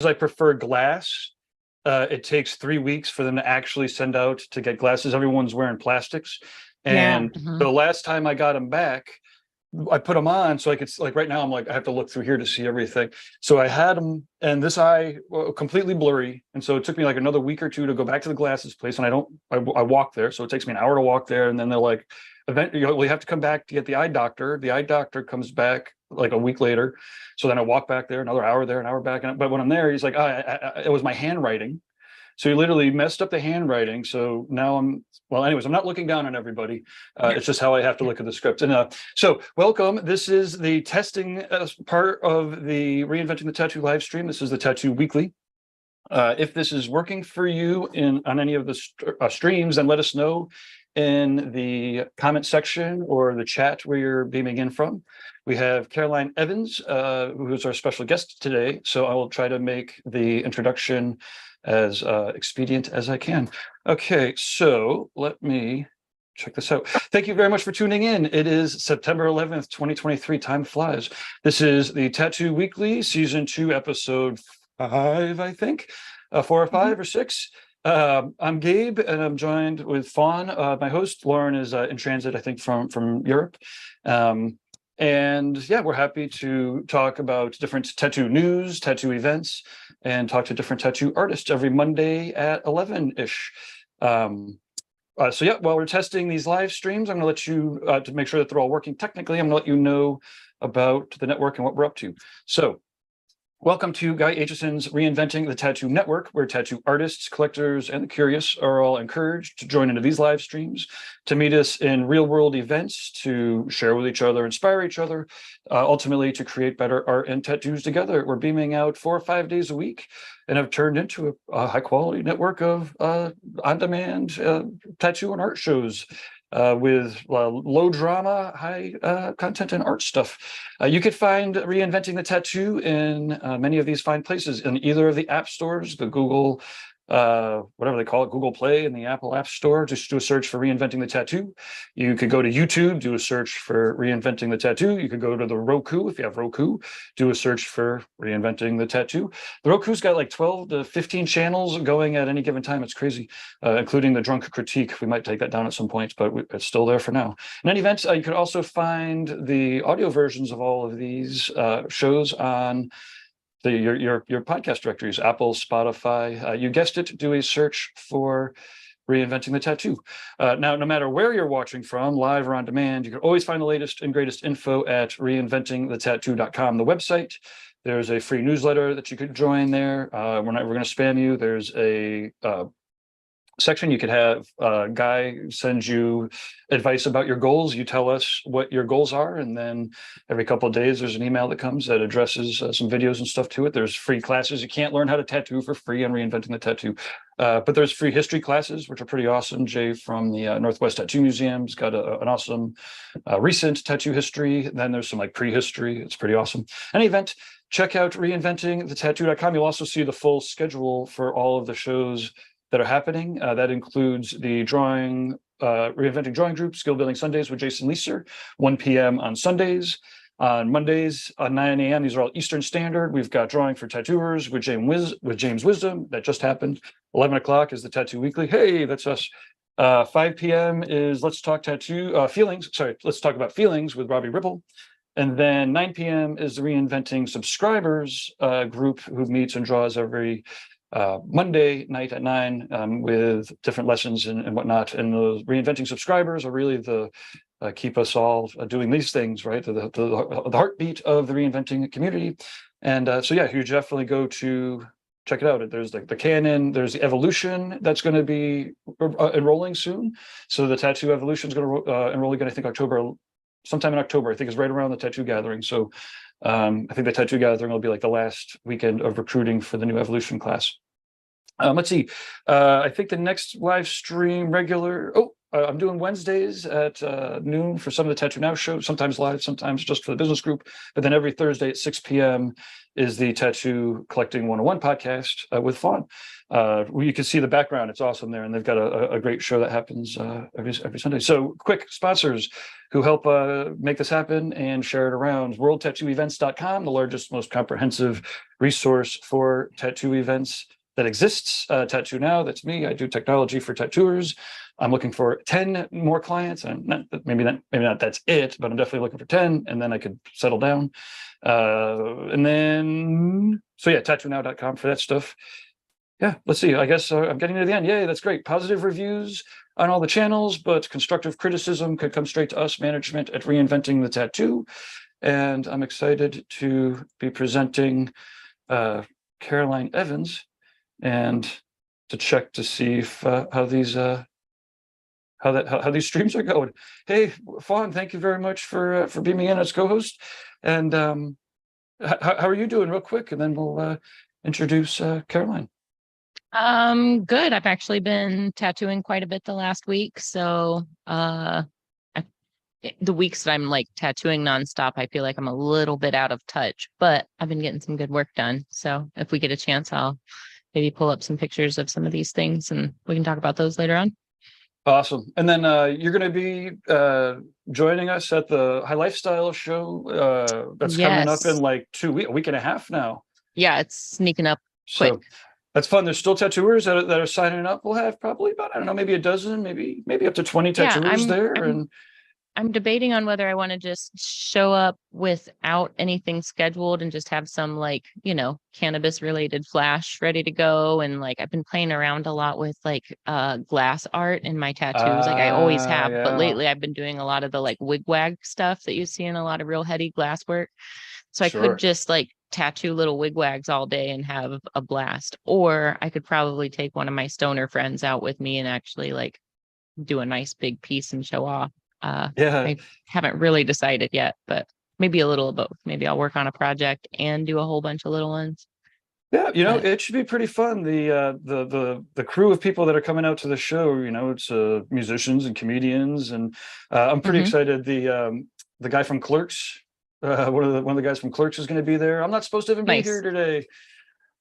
I prefer glass. It takes 3 weeks for them to actually send out to get glasses. Everyone's wearing plastics. And the last time I got them back, I put them on so I could, like right now, I'm like, I have to look through here to see everything. So I had them, and this eye completely blurry. And so it took me like another week or two to go back to the glasses place. And I walk there. So it takes me an hour to walk there. And then they're like, eventually, we have to come back to get the eye doctor. The eye doctor comes back like a week later. So then I walk back there, another hour there, an hour back. But when I'm there, he's like, it was my handwriting. So he literally messed up the handwriting. So now anyways, I'm not looking down on everybody. It's just how I have to look at the script. And so welcome. This is the testing part of the Reinventing the Tattoo live stream. This is the Tattoo Weekly. If this is working for you on any of the streams, then let us know in the comment section or the chat where you're beaming in from. We have Caroline Evans, who's our special guest today. So I will try to make the introduction as expedient as I can. Okay, so let me check this out. Thank you very much for tuning in. It is September 11th, 2023. Time flies. This is the Tattoo Weekly, Season 2, Episode 5, I think. 4 or 5 or 6. I'm Gabe, and I'm joined with Fawn, my host. Lauren is in transit, I think, from Europe. And yeah, we're happy to talk about different tattoo news, tattoo events, and talk to different tattoo artists every Monday at 11-ish. So yeah, while we're testing these live streams, I'm going to let you, to make sure that they're all working technically, I'm going to let you know about the network and what we're up to. So welcome to Guy Aitchison's Reinventing the Tattoo Network, where tattoo artists, collectors, and the curious are all encouraged to join into these live streams, to meet us in real-world events, to share with each other, inspire each other, ultimately to create better art and tattoos together. We're beaming out 4 or 5 days a week and have turned into a high-quality network of on-demand tattoo and art shows. With low drama, high content and art stuff. You could find Reinventing the Tattoo in many of these fine places, in either of the app stores, the Google, whatever they call it, Google Play and the Apple App Store. Just do a search for Reinventing the Tattoo. You could go to YouTube, do a search for Reinventing the Tattoo. You could go to the Roku, if you have Roku, do a search for Reinventing the Tattoo. The Roku's got like 12 to 15 channels going at any given time. It's crazy, including the Drunk Critique. We might take that down at some point, but it's still there for now. In any event, you could also find the audio versions of all of these shows on your podcast directories, Apple, Spotify. You guessed it, do a search for Reinventing the Tattoo. Now, no matter where you're watching from, live or on demand, you can always find the latest and greatest info at reinventingthetattoo.com, the website. There's a free newsletter that you could join there. We're going to spam you. There's a section you could have a guy send you advice about your goals. You tell us what your goals are, and then every couple of days there's an email that comes that addresses some videos and stuff to it. There's free classes. You can't learn how to tattoo for free on Reinventing the Tattoo, but there's free history classes, which are pretty awesome. Jay from the Northwest Tattoo Museum's got an awesome recent tattoo history. Then there's some like prehistory. It's pretty awesome. Any event, check out reinventingthetattoo.com. You'll also see the full schedule for all of the shows that are happening. That includes the Reinventing Drawing Group, Skill Building Sundays with Jason Leeser, 1 p.m. on Sundays. On Mondays, 9 a.m., these are all Eastern Standard. We've got Drawing for Tattooers with James Wisdom. That just happened. 11 o'clock is the Tattoo Weekly. Hey, that's us. 5 p.m. is Let's Talk Feelings. Sorry, Let's Talk About Feelings with Robbie Ripple. And then 9 p.m. is the Reinventing Subscribers group, who meets and draws every Monday night at 9 with different lessons and whatnot. And the Reinventing Subscribers are really the keep us all doing these things, right? The heartbeat of the reinventing community. And so yeah, you definitely go to check it out. There's the Canon, there's the Evolution that's going to be enrolling soon. So the Tattoo Evolution is going to enroll again, I think sometime in October. I think is right around the Tattoo Gathering. So I think the Tattoo Gathering will be like the last weekend of recruiting for the new Evolution class. Let's see. I think the next live stream I'm doing Wednesdays at noon for some of the Tattoo Now shows, sometimes live, sometimes just for the business group. But then every Thursday at 6 p.m. is the Tattoo Collecting 101 podcast with Fawn. Where you can see the background. It's awesome there. And they've got a great show that happens every Sunday. So quick sponsors who help make this happen and share it around. WorldTattooEvents.com, the largest, most comprehensive resource for tattoo events that exists. Tattoo Now, that's me. I do technology for tattooers. I'm looking for 10 more clients, and maybe not that's it, but I'm definitely looking for 10, and then I could settle down. And then, so yeah, tattoonow.com for that stuff. Yeah, let's see. I guess I'm getting to the end. Yay, that's great. Positive reviews on all the channels, but constructive criticism could come straight to us, management at Reinventing the Tattoo. And I'm excited to be presenting Caroline Evans and to check to see if how these streams are going. Hey, Fawn, thank you very much for being me in as co-host. And how are you doing, real quick? And then we'll introduce Caroline. Good. I've actually been tattooing quite a bit the last week. So the weeks that I'm like tattooing nonstop, I feel like I'm a little bit out of touch, but I've been getting some good work done. So if we get a chance, I'll maybe pull up some pictures of some of these things and we can talk about those later on. Awesome. And then you're going to be joining us at the High Lifestyle show that's coming up in like a week and a half now. Yeah, it's sneaking up quick. So that's fun. There's still tattooers that are signing up. We'll have probably about, I don't know, maybe a dozen, maybe up to 20 tattooers there. I'm debating on whether I want to just show up without anything scheduled and just have some like, cannabis related flash ready to go. And like, I've been playing around a lot with like glass art in my tattoos. Like I always have, but lately I've been doing a lot of the like wigwag stuff that you see in a lot of real heady glass work. So I could just like tattoo little wigwags all day and have a blast, or I could probably take one of my stoner friends out with me and actually like do a nice big piece and show off. I haven't really decided yet, but maybe a little of both. Maybe I'll work on a project and do a whole bunch of little ones. Yeah, it should be pretty fun. The crew of people that are coming out to the show, it's musicians and comedians, and I'm pretty excited. The guy from Clerks, one of the guys from Clerks is going to be there. I'm not supposed to even be here today,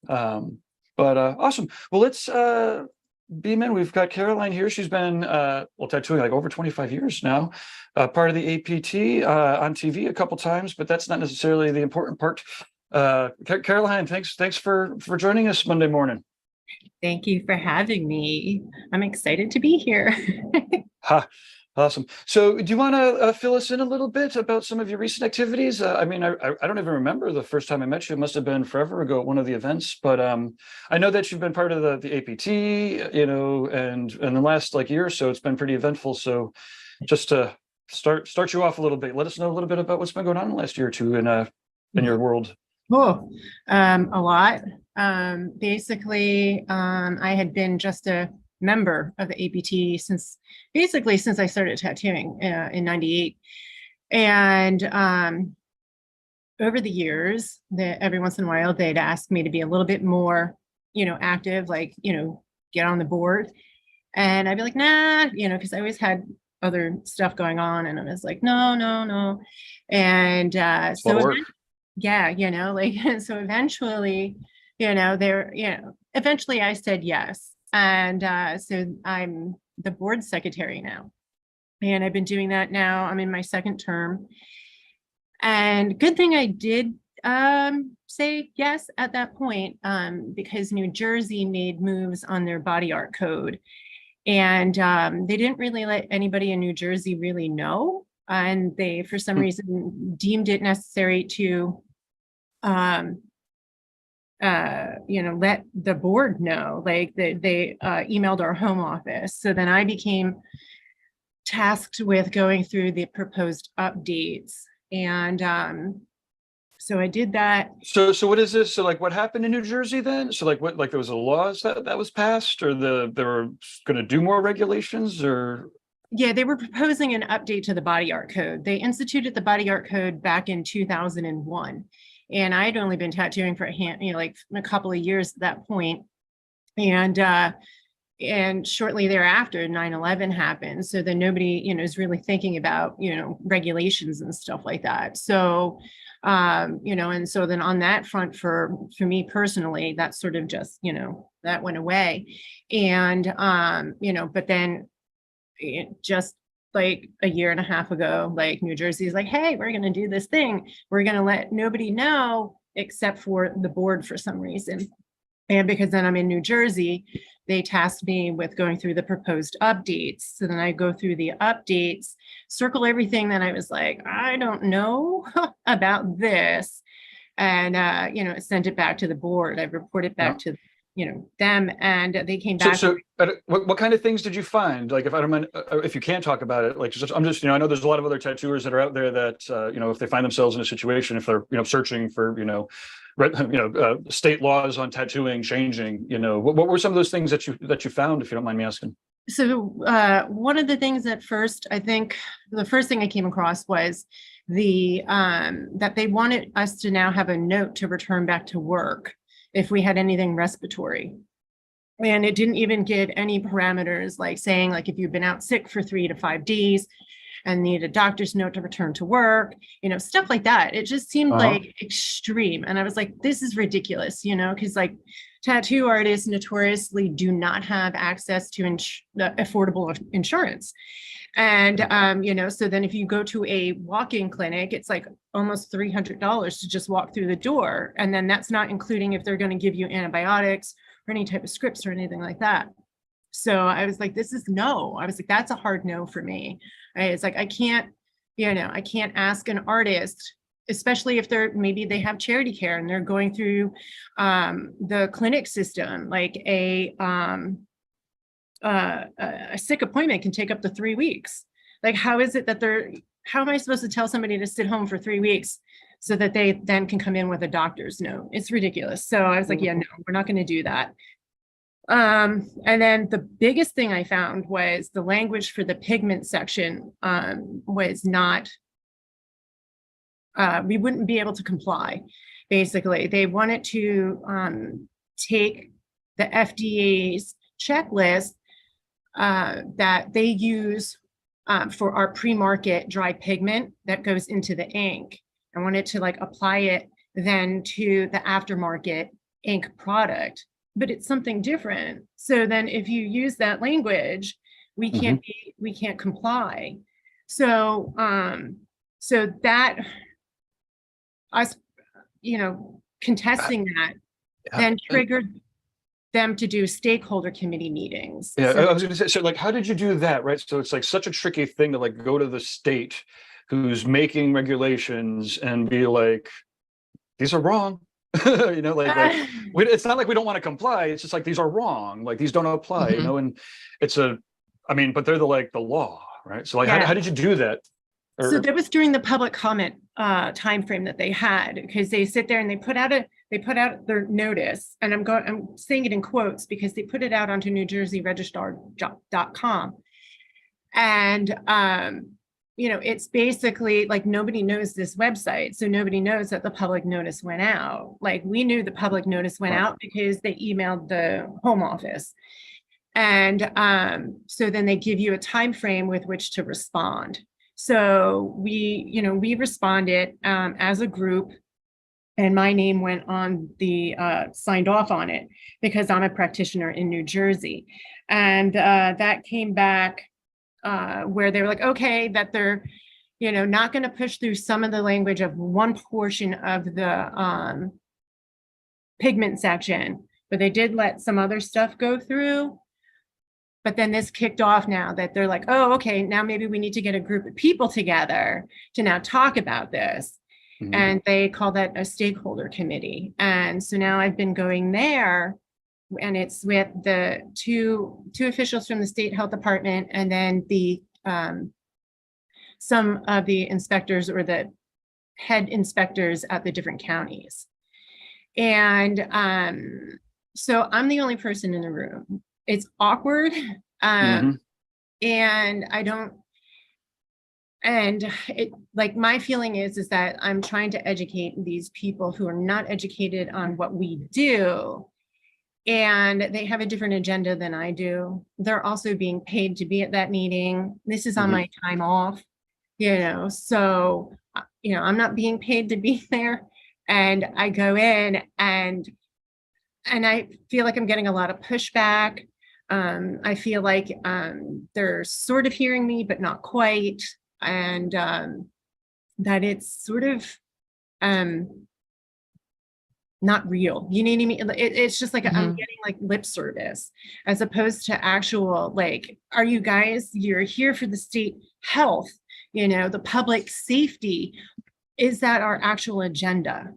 but awesome. Well, let's beam in. We've got Caroline here. She's been tattooing like over 25 years now, part of the APT on TV a couple times, but that's not necessarily the important part. Caroline, thanks for joining us Monday morning. Thank you for having me. I'm excited to be here. Awesome. So do you want to fill us in a little bit about some of your recent activities? I don't even remember the first time I met you. It must have been forever ago at one of the events, but I know that you've been part of the APT, and in the last like year or so, it's been pretty eventful. So just to start you off a little bit, let us know a little bit about what's been going on in the last year or two in your world. Oh, a lot. Basically, I had been just a member of the APT since I started tattooing in 98. And over the years, every once in a while, they'd ask me to be a little bit more, active, like, get on the board. And I'd be like, nah, because I always had other stuff going on. And I was like, no. And so so eventually, eventually I said yes. And so I'm the board secretary now. And I've been doing that now. I'm in my second term. And good thing I did say yes at that point, because New Jersey made moves on their body art code. And they didn't really let anybody in New Jersey really know. And they, for some reason, deemed it necessary to let the board know. Like they emailed our home office. So then I became tasked with going through the proposed updates. And so I did that. So what is this? So like what happened in New Jersey then? So like what, like there was a law that was passed, or they were going to do more regulations, or? Yeah, they were proposing an update to the body art code. They instituted the body art code back in 2001. And I had only been tattooing for a couple of years at that point. And and shortly thereafter, 9/11 happened. So then nobody, is really thinking about, regulations and stuff like that. So, and so then on that front, for me personally, that sort of just, that went away. And, but then just like a year and a half ago, like New Jersey is like, hey, we're going to do this thing. We're going to let nobody know except for the board for some reason. And because then I'm in New Jersey, they tasked me with going through the proposed updates. So then I go through the updates, circle everything that I was like, I don't know about this. And, sent it back to the board. I reported back to, them, and they came back. So what kind of things did you find? Like, if I don't mind, if you can't talk about it, like, I'm just, I know there's a lot of other tattooers that are out there that, if they find themselves in a situation, if they're, searching for, state laws on tattooing changing, what were some of those things that you found, if you don't mind me asking? So one of the things at first, I think the first thing I came across was that they wanted us to now have a note to return back to work if we had anything respiratory. And it didn't even give any parameters, like saying, like, if you've been out sick for 3 to 5 days and need a doctor's note to return to work, stuff like that. It just seemed like extreme. And I was like, this is ridiculous, because like tattoo artists notoriously do not have access to affordable insurance. And, so then if you go to a walk-in clinic, it's like almost $300 to just walk through the door. And then that's not including if they're going to give you antibiotics or any type of scripts or anything like that. So I was like, this is no. I was like, that's a hard no for me. It's like, I can't ask an artist, especially if maybe they have charity care and they're going through the clinic system, like a sick appointment can take up to 3 weeks. Like, how is it that how am I supposed to tell somebody to sit home for 3 weeks so that they then can come in with a doctor's note? It's ridiculous. So I was like, yeah, no, we're not going to do that. And then the biggest thing I found was the language for the pigment section was not, we wouldn't be able to comply. Basically, they wanted to take the FDA's checklist that they use for our pre-market dry pigment that goes into the ink. I wanted to like apply it then to the aftermarket ink product, but it's something different. So then if you use that language, we can't comply. So so that us, contesting that then triggered them to do stakeholder committee meetings. Yeah, I was going to say, so like, how did you do that, right? So it's like such a tricky thing to like go to the state who's making regulations and be like, these are wrong. It's not like we don't want to comply. It's just like, these are wrong. Like, these don't apply, and it's but they're the law, right? So like, how did you do that? So that was during the public comment time frame that they had, because they sit there and they put out their notice, and I'm saying it in quotes because they put it out onto NewJerseyRegistrar.com, and it's basically like nobody knows this website, so nobody knows that the public notice went out. Like, we knew the public notice went out because they emailed the home office, and so then they give you a time frame with which to respond. So we responded as a group, and my name went on the signed off on it because I'm a practitioner in New Jersey. And that came back where they were like, okay, that they're, not going to push through some of the language of one portion of the pigment section, but they did let some other stuff go through. But then this kicked off now that they're like, oh, okay, now maybe we need to get a group of people together to now talk about this. And they call that a stakeholder committee. And so now I've been going there, and it's with the two officials from the state health department, and then the some of the inspectors or the head inspectors at the different counties. And so I'm the only person in the room. It's awkward. And I don't, and it, like, my feeling is that I'm trying to educate these people who are not educated on what we do. and they have a different agenda than I do. They're also being paid to be at that meeting. This is on Mhm. my time off, so, I'm not being paid to be there. And I go in and I feel like I'm getting a lot of pushback. I feel like they're sort of hearing me, but not quite. And that it's sort of not real. You know what I mean? It's just like I'm Mhm. getting like lip service as opposed to actual, like, are you guys, you're here for the state health, the public safety. Is that our actual agenda?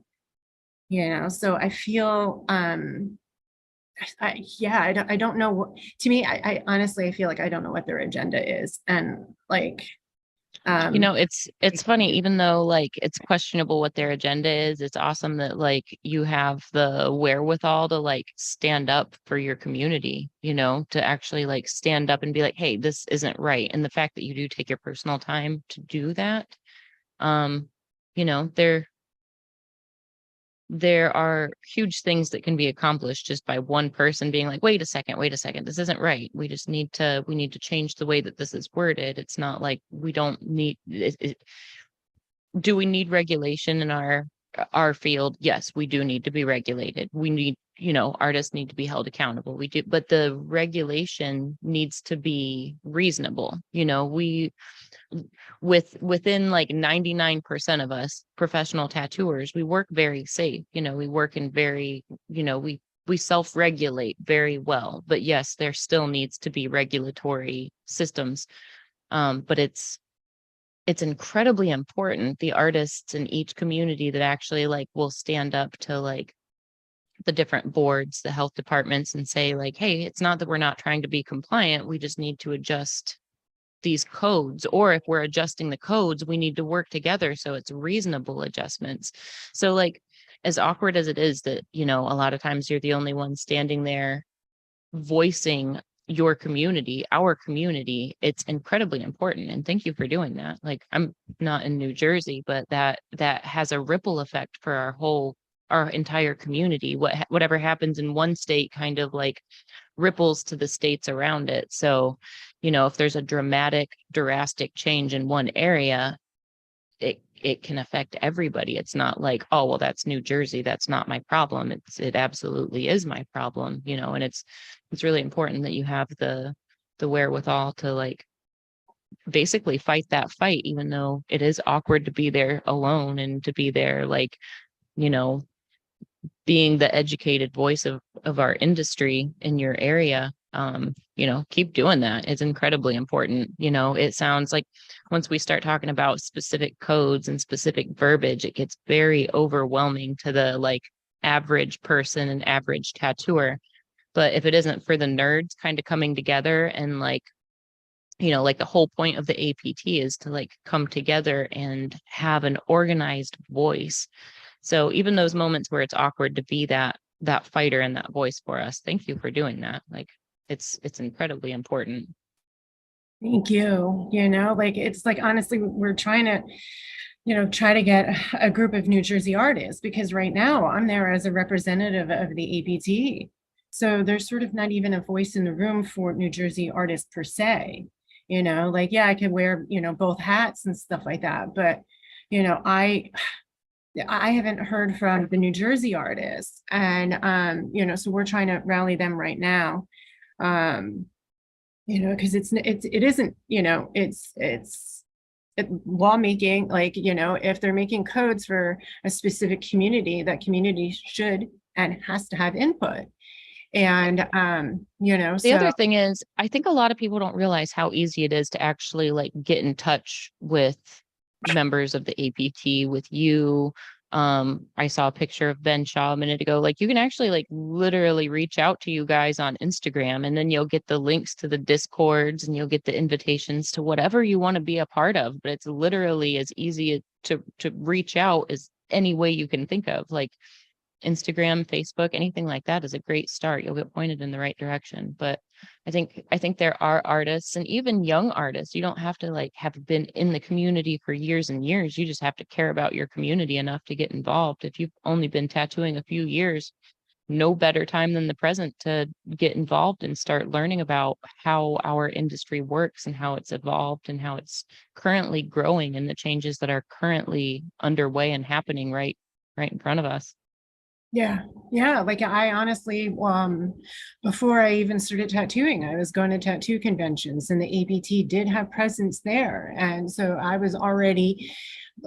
So I feel, I don't know what, to me, I honestly, I feel like I don't know what their agenda is. And like, It's funny, even though like it's questionable what their agenda is, it's awesome that like you have the wherewithal to like stand up for your community, to actually like stand up and be like, hey, this isn't right. And the fact that you do take your personal time to do that, um, there are huge things that can be accomplished just by one person being like, wait a second, this isn't right. We need to change the way that this is worded. It's not like we don't need do we need regulation in our field? Yes, we do need to be regulated. We need, artists need to be held accountable. We do, but the regulation needs to be reasonable. We within like 99% of us professional tattooers, we work very safe. We work in very, we self-regulate very well. But yes, there still needs to be regulatory systems. But it's incredibly important, the artists in each community that actually like will stand up to like the different boards, the health departments, and say like, hey, it's not that we're not trying to be compliant, we just need to adjust these codes. Or if we're adjusting the codes, we need to work together so it's reasonable adjustments. So like, as awkward as it is that, a lot of times you're the only one standing there voicing your community, our community, it's incredibly important. And thank you for doing that. Like, I'm not in New Jersey, but that has a ripple effect for our entire community. Whatever happens in one state kind of like ripples to the states around it. So, if there's a drastic change in one area, it can affect everybody. It's not like, oh, well, that's New Jersey, that's not my problem. It absolutely is my problem, and it's really important that you have the wherewithal to like basically fight that fight, even though it is awkward to be there alone and to be there like, you know, being the educated voice of our industry in your area. Keep doing that. It's incredibly important. It sounds like once we start talking about specific codes and specific verbiage, it gets very overwhelming to the like average person and average tattooer. But if it isn't for the nerds kind of coming together and like, like the whole point of the APT is to like come together and have an organized voice. So even those moments where it's awkward to be that fighter and that voice for us, thank you for doing that. Like it's incredibly important. Thank you. Like, it's like, honestly, we're trying to, try to get a group of New Jersey artists, because right now I'm there as a representative of the APT. So there's sort of not even a voice in the room for New Jersey artists per se. Like, yeah, I could wear, both hats and stuff like that. But, I haven't heard from the New Jersey artists, and so we're trying to rally them right now. Because it isn't, it's lawmaking, like, if they're making codes for a specific community, that community should and has to have input. And The other thing is, I think a lot of people don't realize how easy it is to actually like get in touch with members of the APT, with you. I saw a picture of Ben Shaw a minute ago. Like, you can actually like literally reach out to you guys on Instagram, and then you'll get the links to the Discords and you'll get the invitations to whatever you want to be a part of. But it's literally as easy to reach out as any way you can think of. Like Instagram, Facebook, anything like that is a great start. You'll get pointed in the right direction. But I think there are artists, and even young artists, you don't have to like have been in the community for years and years. You just have to care about your community enough to get involved. If you've only been tattooing a few years, no better time than the present to get involved and start learning about how our industry works and how it's evolved and how it's currently growing and the changes that are currently underway and happening right in front of us. Yeah, yeah. Like I honestly, before I even started tattooing, I was going to tattoo conventions, and the APT did have presence there, and so I was already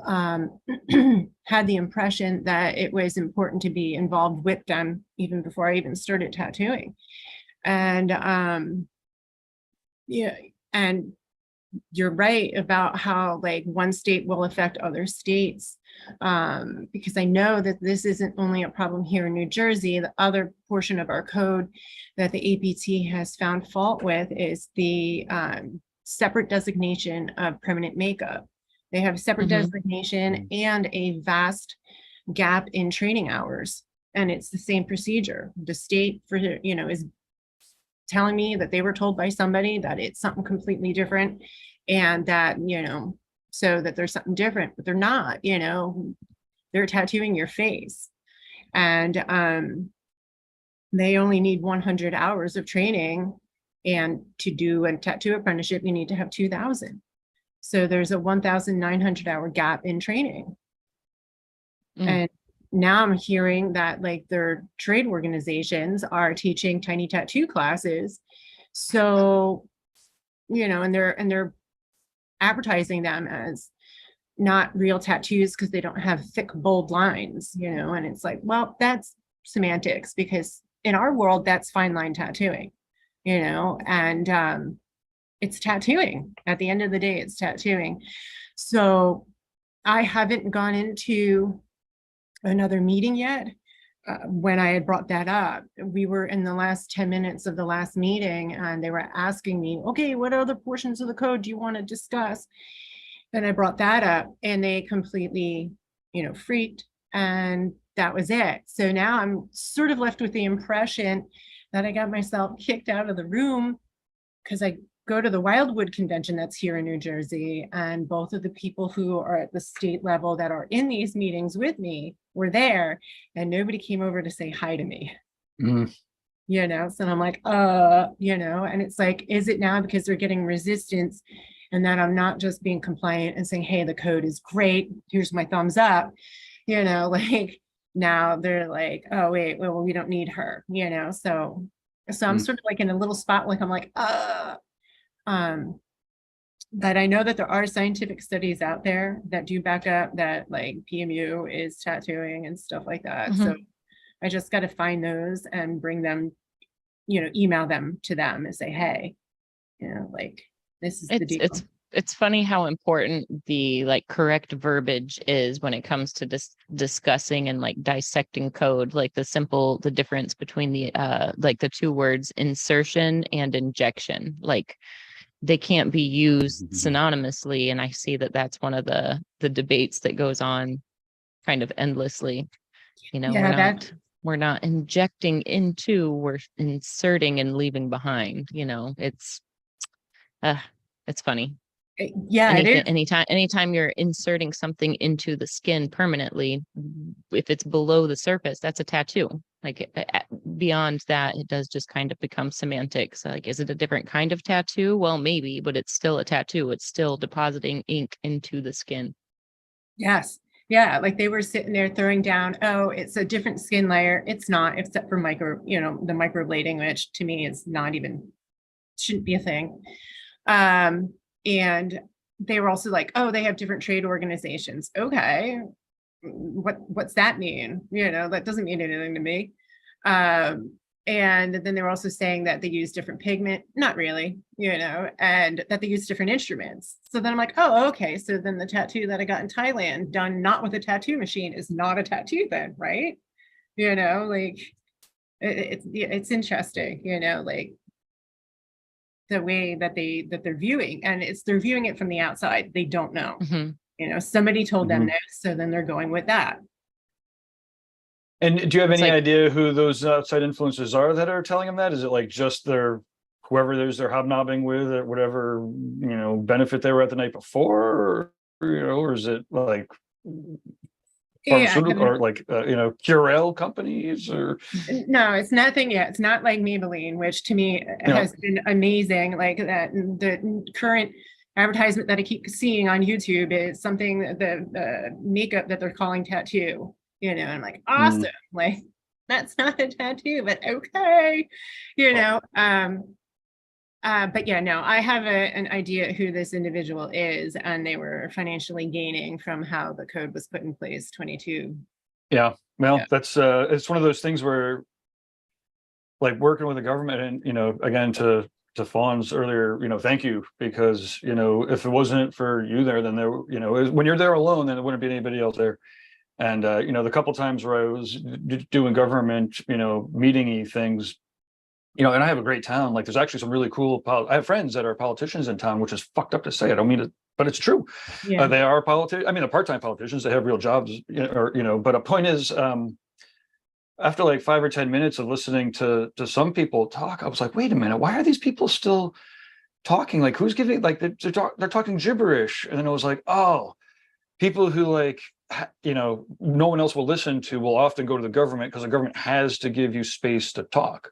had the impression that it was important to be involved with them even before I even started tattooing, and yeah, and you're right about how like one state will affect other states, because I know that this isn't only a problem here in New Jersey. The other portion of our code that the APT has found fault with is the separate designation of permanent makeup. They have separate designation and a vast gap in training hours, and it's the same procedure. The state is telling me that they were told by somebody that it's something completely different, and that, so that there's something different, but they're not, they're tattooing your face. And they only need 100 hours of training, and to do a tattoo apprenticeship, you need to have 2,000. So there's a 1,900 hour gap in training. And now I'm hearing that like their trade organizations are teaching tiny tattoo classes. So, and they're advertising them as not real tattoos because they don't have thick, bold lines, and it's like, well, that's semantics, because in our world, that's fine line tattooing, and it's tattooing. At the end of the day, it's tattooing. So I haven't gone into another meeting yet. When I had brought that up, we were in the last 10 minutes of the last meeting, and they were asking me, okay, what other portions of the code do you want to discuss? And I brought that up, and they completely, freaked, and that was it. So now I'm sort of left with the impression that I got myself kicked out of the room, because I go to the Wildwood convention that's here in New Jersey, and both of the people who are at the state level that are in these meetings with me were there, and nobody came over to say hi to me. So I'm like, and it's like, is it now because they're getting resistance and that I'm not just being compliant and saying, hey, the code is great, here's my thumbs up, like now they're like, oh wait, well, we don't need her, so I'm sort of like in a little spot, like I'm like, but I know that there are scientific studies out there that do back up that like PMU is tattooing and stuff like that. So I just got to find those and bring them, email them to them and say, hey, like this is the deal. It's funny how important the like correct verbiage is when it comes to discussing and like dissecting code, like the difference between the like the two words insertion and injection. Like they can't be used synonymously. And I see that that's one of the debates that goes on kind of endlessly. We're not injecting into, we're inserting and leaving behind, it's funny. Yeah, anytime you're inserting something into the skin permanently, if it's below the surface, that's a tattoo. Like beyond that, it does just kind of become semantics. Like, is it a different kind of tattoo? Well, maybe, but it's still a tattoo. It's still depositing ink into the skin. Yes. Yeah. Like they were sitting there throwing down, oh, it's a different skin layer. It's not, except for the microblading, which to me is not even, shouldn't be a thing. And they were also like, oh, they have different trade organizations. Okay. What's that mean? That doesn't mean anything to me. And then they were also saying that they use different pigment. Not really, and that they use different instruments. So then I'm like, oh, okay. So then the tattoo that I got in Thailand done not with a tattoo machine is not a tattoo then, right? Like it's interesting, like the way that they're viewing, and they're viewing it from the outside. They don't know. Somebody told them this, so then they're going with that. And do you have any idea who those outside influencers are that are telling them that? Is it like just whoever they're hobnobbing with, or whatever benefit they were at the night before, or is it like pharmaceutical or like, Curel companies or? No, it's nothing yet. It's not like Maybelline, which to me has been amazing. Like that, the current advertisement that I keep seeing on YouTube is something that the makeup that they're calling tattoo. And I'm like, awesome. Like that's not a tattoo, but okay. But yeah, no, I have an idea who this individual is, and they were financially gaining from how the code was put in place 22. Yeah, well, Yeah. that's it's one of those things where, like, working with the government, and again, to Fawn's earlier, thank you, because if it wasn't for you there, then when you're there alone, then there wouldn't be anybody else there. And the couple times where I was doing government, meeting-y things, and I have a great town. Like, there's actually some really cool. I have friends that are politicians in town, which is fucked up to say. I don't mean it, but it's true. Yeah. They are politicians. I mean, they're part-time politicians. They have real jobs, But a point is, after like 5 or 10 minutes of listening to some people talk, I was like, wait a minute, why are these people still talking? Like, who's giving? Like, they're talking gibberish. And then I was like, oh, people who no one else will listen to will often go to the government because the government has to give you space to talk,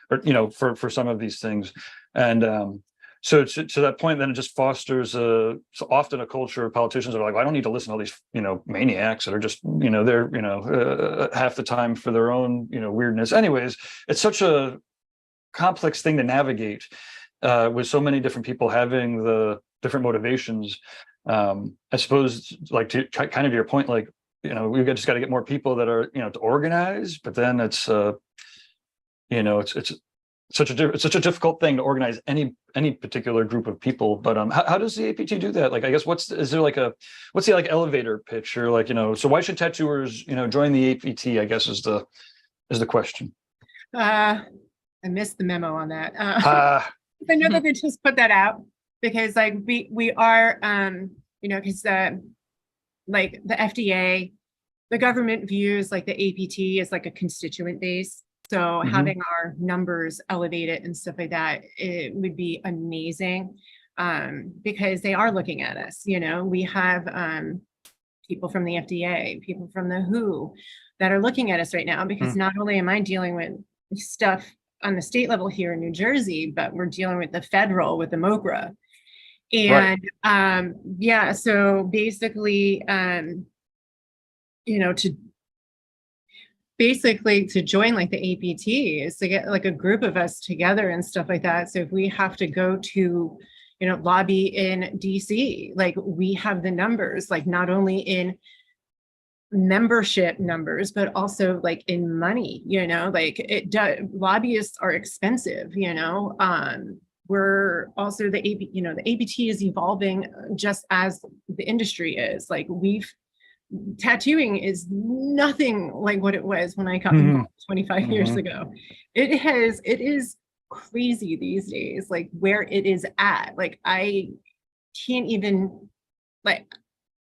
or for some of these things. And so to that point, then it just fosters often a culture of politicians that are like, well, I don't need to listen to all these maniacs that are just they're half the time for their own weirdness. Anyways, it's such a complex thing to navigate with so many different people having the different motivations. I suppose, like, to kind of your point, like, we've just got to get more people that are to organize, but then it's it's such a difficult thing to organize any particular group of people. But how does the APT do that? Like, I guess what's the elevator pitch, or so why should tattooers join the APT, I guess, is the question. I missed the memo on that. I know that they just put that out because like we are because like the FDA, the government views like the APT as like a constituent base. So having our numbers elevated and stuff like that, it would be amazing, because they are looking at us. We have people from the FDA, people from the WHO that are looking at us right now, because not only am I dealing with stuff on the state level here in New Jersey, but we're dealing with the federal, with the MOCRA. And so basically, to join like the APT is to get like a group of us together and stuff like that. So if we have to go to, lobby in DC, like we have the numbers, like not only in membership numbers, but also like in money, like lobbyists are expensive, we're also the APT is evolving just as the industry is. Like tattooing is nothing like what it was when I got involved 25 years ago. It is crazy these days, like where it is at. Like I can't even, like,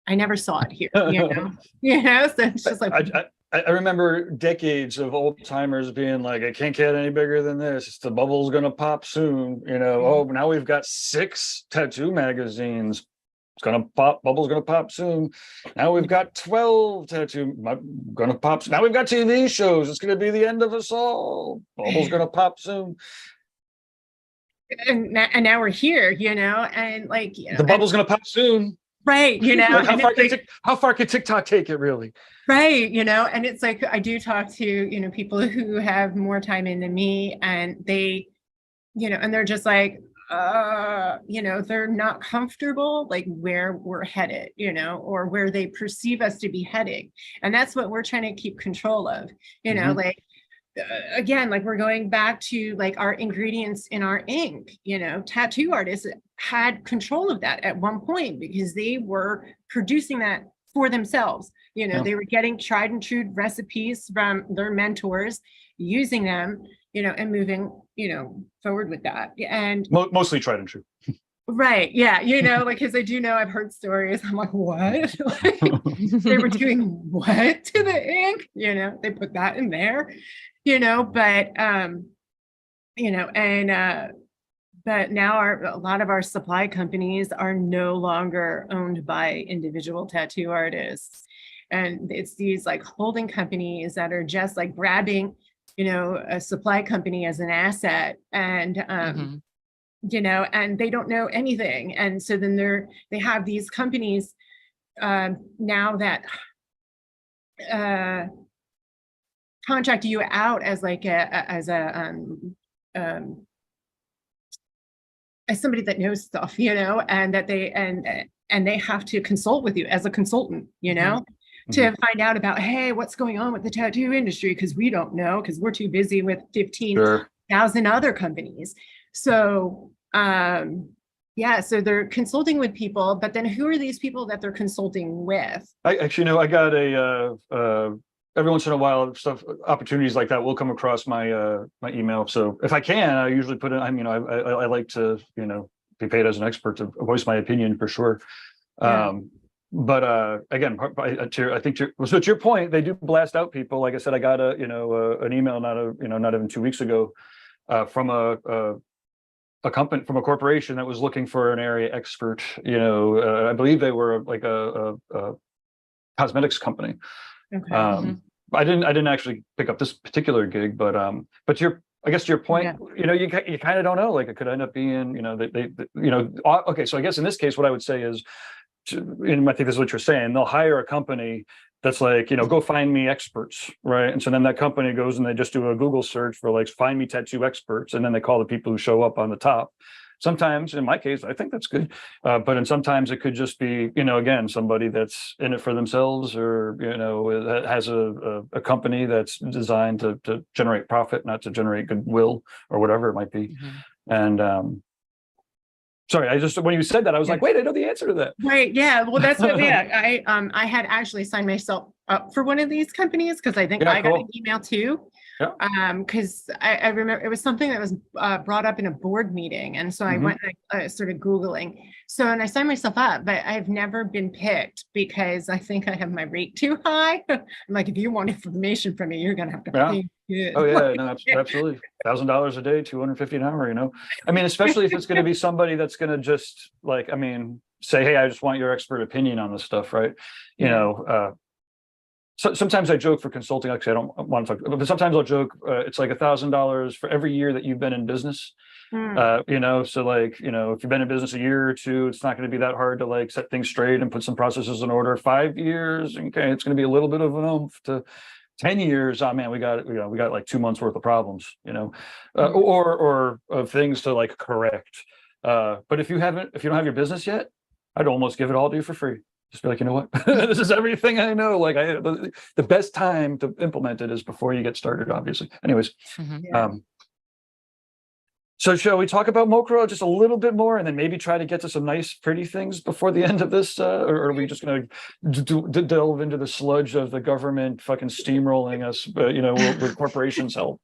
I never saw it here, so it's just like. I remember decades of old timers being like, it can't get any bigger than this. The bubble's going to pop soon. Oh, now we've got 6 tattoo magazines. It's going to pop. Bubble's going to pop soon. Now we've got 12 tattoo going to pop. Now we've got TV shows. It's going to be the end of us all. Bubble's going to pop soon. And now we're here, and like, the bubble's going to pop soon. Right. Like how far can TikTok take it, really? Right. And it's like, I do talk to, people who have more time in than me, and they, and they're just like, they're not comfortable, like where we're headed, or where they perceive us to be heading. And that's what we're trying to keep control of, like, again, like we're going back to like our ingredients in our ink. Tattoo artists had control of that at one point because they were producing that for themselves. They were getting tried and true recipes from their mentors, using them, and moving, forward with that. And mostly tried and true. Right. Yeah. Like, because I do know I've heard stories. I'm like, what? Like, they were doing what to the ink? They put that in there, but, but now a lot of our supply companies are no longer owned by individual tattoo artists. And it's these like holding companies that are just like grabbing, a supply company as an asset, and Mhm. and they don't know anything. And so then they have these companies now that contract you out as like as somebody that knows stuff, and that and they have to consult with you as a consultant, to find out about, hey, what's going on with the tattoo industry, because we don't know, because we're too busy with Sure. 15,000 other companies. So yeah, so they're consulting with people, but then who are these people that they're consulting with? I actually know I got every once in a while opportunities like that will come across my my email. So if I can, I usually put it. I like to be paid as an expert to voice my opinion for sure. Yeah. But again, I think to your point, they do blast out people. Like I said, I got an email not even 2 weeks ago from a company, from a corporation that was looking for an area expert. I believe they were like a cosmetics company. Okay. I didn't actually pick up this particular gig, but I guess to your point, you kind of don't know, like it could end up being, okay. So I guess in this case, what I would say is, and I think this is what you're saying, they'll hire a company that's like, go find me experts, right? And so then that company goes and they just do a Google search for like, find me tattoo experts. And then they call the people who show up on the top. Sometimes, in my case, I think that's good. But sometimes it could just be, again, somebody that's in it for themselves, or, has a company that's designed to generate profit, not to generate goodwill or whatever it might be. And sorry, when you said that, I was like, wait, I know the answer to that. Right. Yeah. Well, that's what, I had actually signed myself up for one of these companies, because I think I got an email too. Yeah. Because I remember it was something that was brought up in a board meeting. And so I went and I started Googling. So, and I signed myself up, but I've never been picked because I think I have my rate too high. I'm like, if you want information from me, you're going to have to pay good. Oh yeah, no, absolutely. $1,000 a day, $250 an hour, I mean, especially if it's going to be somebody that's going to just like, say, hey, I just want your expert opinion on this stuff, right? So sometimes I joke for consulting. Actually, I don't want to talk, but sometimes I'll joke. It's like $1,000 for every year that you've been in business. So like, if you've been in business a year or two, it's not going to be that hard to like set things straight and put some processes in order. 5 years, okay, it's going to be a little bit of an oomph. To 10 years, oh man, we got like 2 months worth of problems, or of things to like correct. But if you don't have your business yet, I'd almost give it all to you for free. Just be like, you know what, this is everything I know. Like the best time to implement it is before you get started, obviously. Anyways, so shall we talk about Mokro just a little bit more, and then maybe try to get to some nice, pretty things before the end of this, or are we just going to delve into the sludge of the government fucking steamrolling us, with corporations' help?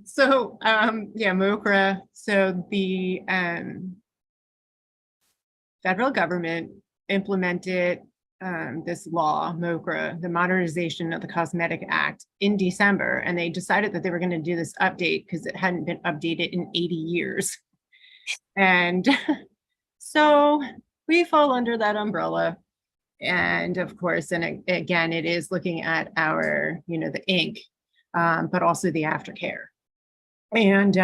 So, Mokro. So the federal government implemented this law, Mokro, the Modernization of the Cosmetic Act, in December, and they decided that they were going to do this update because it hadn't been updated in 80 years. And so we fall under that umbrella. And of course, and again, it is looking at our, the ink, but also the aftercare. And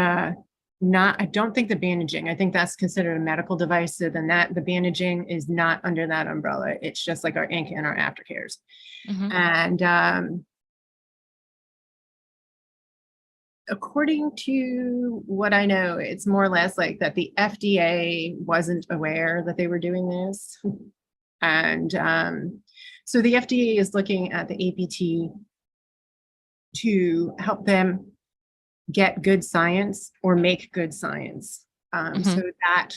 I don't think the bandaging, I think that's considered a medical device. So then the bandaging is not under that umbrella. It's just like our ink and our aftercares. And according to what I know, it's more or less like that the FDA wasn't aware that they were doing this. And so the FDA is looking at the APT to help them get good science or make good science, so that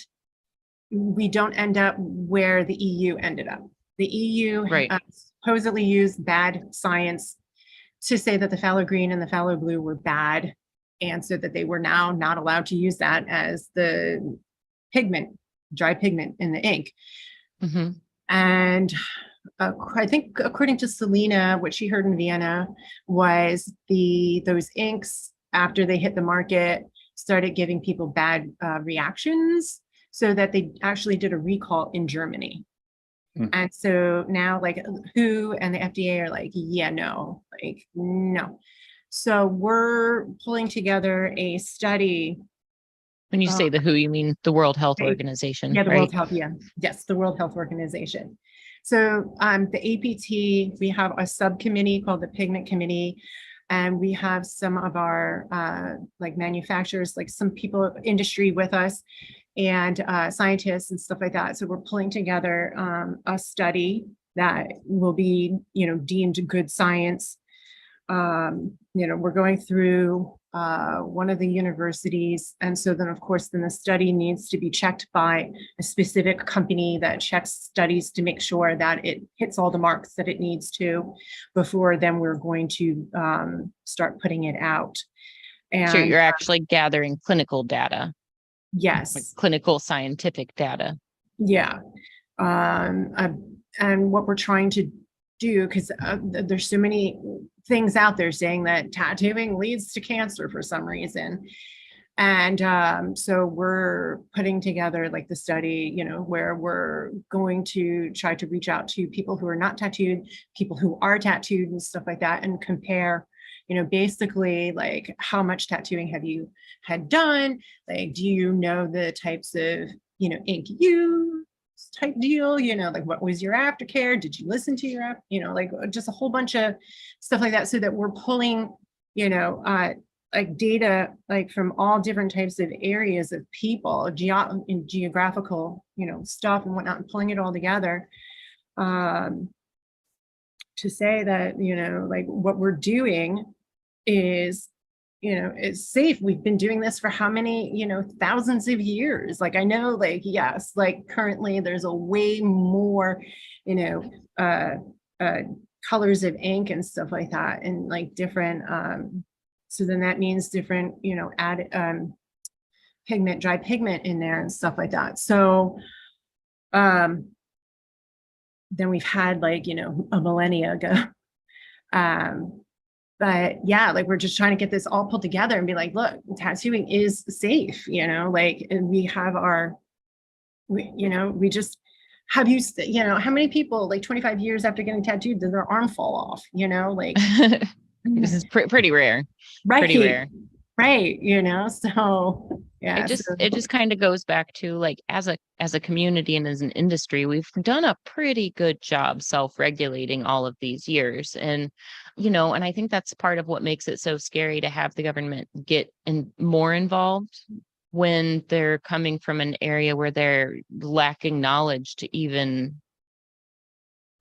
we don't end up where the EU ended up. The EU supposedly used bad science to say that the phthalo green and the phthalo blue were bad, and so that they were now not allowed to use that as the pigment, dry pigment in the ink. And I think according to Selena, what she heard in Vienna was those inks, after they hit the market, started giving people bad reactions, so that they actually did a recall in Germany. Mm. And so now like WHO and the FDA are like, yeah, no, like, no. So we're pulling together a study. When you say the WHO, you mean the World Health Right. Organization, Yeah, the right? World Health, yeah. Yes, the World Health Organization. So the APT, we have a subcommittee called the Pigment Committee. And we have some of our like manufacturers, like some people industry with us and scientists and stuff like that. So we're pulling together a study that will be, deemed good science. We're going through one of the universities. And so then, of course, then the study needs to be checked by a specific company that checks studies to make sure that it hits all the marks that it needs to before then we're going to start putting it out. And So you're actually gathering clinical data, like yes, clinical scientific data. yeah. And what we're trying to do, because there's so many things out there saying that tattooing leads to cancer for some reason. And so we're putting together like the study, where we're going to try to reach out to people who are not tattooed, people who are tattooed and stuff like that, and compare, basically like how much tattooing have you had done? Like, do you know the types of, ink use type deal, like what was your aftercare? Did you listen to your, like just a whole bunch of stuff like that, so that we're pulling, like data, like from all different types of areas of people, geographical, stuff and whatnot, and pulling it all together to say that, like what we're doing is, it's safe. We've been doing this for how many, thousands of years. Like, I know, like, yes, like currently there's a way more, colors of ink and stuff like that, and like different, so then that means different, add pigment, dry pigment in there and stuff like that. So then we've had like, a millennia ago. But yeah, like we're just trying to get this all pulled together and be like, look, tattooing is safe, like, and we have we just have you, how many people like 25 years after getting tattooed, did their arm fall off, like. This is pretty rare. Right. Pretty rare. Right. So yeah. It just kind of goes back to like as a community and as an industry, we've done a pretty good job self-regulating all of these years. And, and I think that's part of what makes it so scary to have the government get more involved when they're coming from an area where they're lacking knowledge to even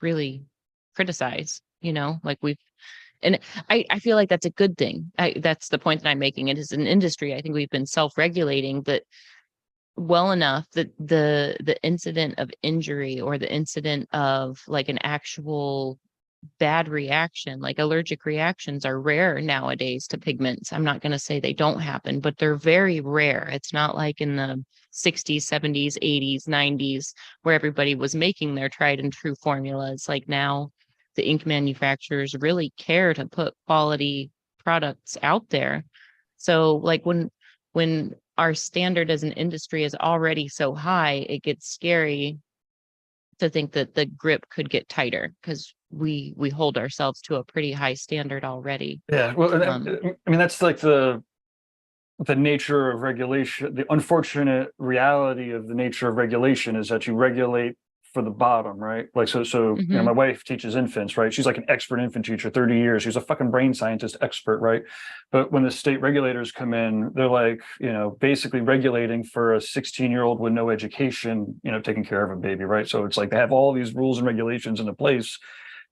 really criticize, like and I feel like that's a good thing. That's the point that I'm making. It is an industry. I think we've been self-regulating that well enough that the incident of injury or the incident of like an actual bad reaction, like allergic reactions, are rare nowadays to pigments. I'm not going to say they don't happen, but they're very rare. It's not like in the 60s, 70s, 80s, 90s, where everybody was making their tried and true formulas. Like now, the ink manufacturers really care to put quality products out there. So like when our standard as an industry is already so high, it gets scary to think that the grip could get tighter because we hold ourselves to a pretty high standard already. Yeah, well, I mean, that's like the nature of regulation. The unfortunate reality of the nature of regulation is that you regulate for the bottom, right? Like, so my wife teaches infants, right? She's like an expert infant teacher, 30 years. She's a fucking brain scientist expert, right? But when the state regulators come in, they're like, basically regulating for a 16-year-old with no education, taking care of a baby, right? So it's like they have all these rules and regulations into place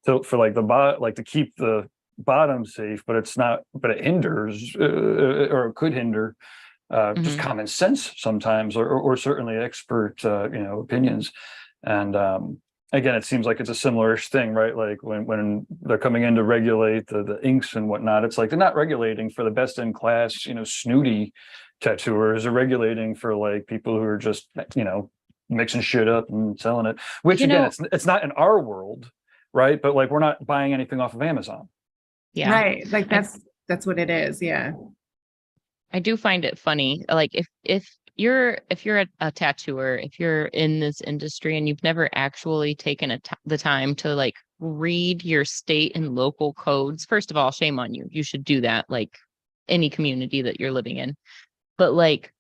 for like to keep the bottom safe, but it hinders or it could hinder just common sense sometimes, or certainly expert, opinions. And again, it seems like it's a similar-ish thing, right? Like when they're coming in to regulate the inks and whatnot, it's like they're not regulating for the best in class, snooty tattooers. They're regulating for like people who are just, mixing shit up and selling it. Which again, it's not in our world, right? But like we're not buying anything off of Amazon. Yeah. Right. Like that's what it is. Yeah. I do find it funny. Like if if you're a tattooer, if you're in this industry and you've never actually taken the time to like read your state and local codes, first of all, shame on you. You should do that, like any community that you're living in. But like